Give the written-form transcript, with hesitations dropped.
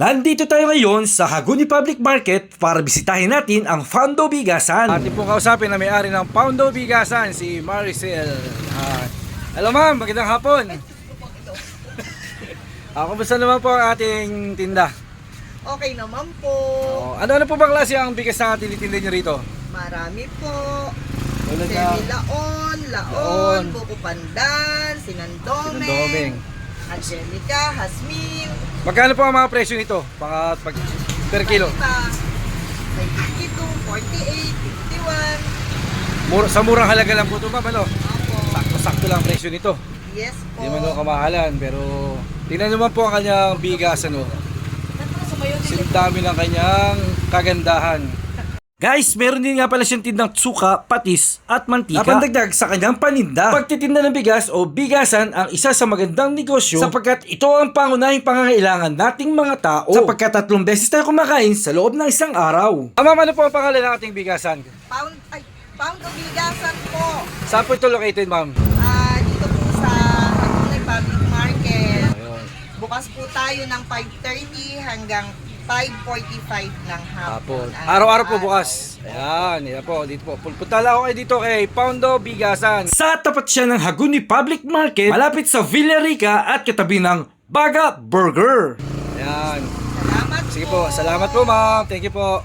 Nandito tayo ngayon sa Hagonoy Public Market para bisitahin natin ang Poundo Bigasan. Ating pong kausapin na may-ari ng Poundo Bigasan, si Maricel. Hello ma'am, magandang hapon. Kumusta naman po ang ating tinda? Okay naman po. Ano po ba klase ang bigas na tinitinda nyo rito? Marami po. Tulad na Semi-laon, laon, buko pandan, sinandomeng, Sinandomeng. Angelica, Hasmin. Magkano po ang mga presyo nito? Per kilo? May 52, 48, 51. Sa murang halaga lang po ito ma'am, ano? Opo. Sakto-sakto lang ang presyo nito. Yes po. Hindi man ito kamahalan, pero tingnan naman po ang kanyang bigas, ano? Ang dami ng kanyang kagandahan. Guys, meron din nga pala siyang tindang tsuka, patis at mantika. Napandagdag sa kanyang paninda. Pagtitinda ng bigas o bigasan ang isa sa magandang negosyo sapagkat ito ang pangunahing pangangailangan nating mga tao. Sapagkat 3 beses tayo kumakain sa loob ng isang araw. Ma'am, ano po ang pangalan ng ating bigasan? Pound of bigasan po. Saan po ito located, ma'am? Dito po sa Hagonoy Public Market. Ayun. Bukas po tayo ng 5:30 hanggang 5:45 ng hapon. Araw-araw po bukas. Ayan, yan po. Dito po. Punta lang ako dito kay Poundo Bigasan. Sa tapat siya ng Hagonoy Public Market, malapit sa Villarica at katabi ng Baga Burger. Ayan. Salamat Sige po. Salamat po, ma'am. Thank you po.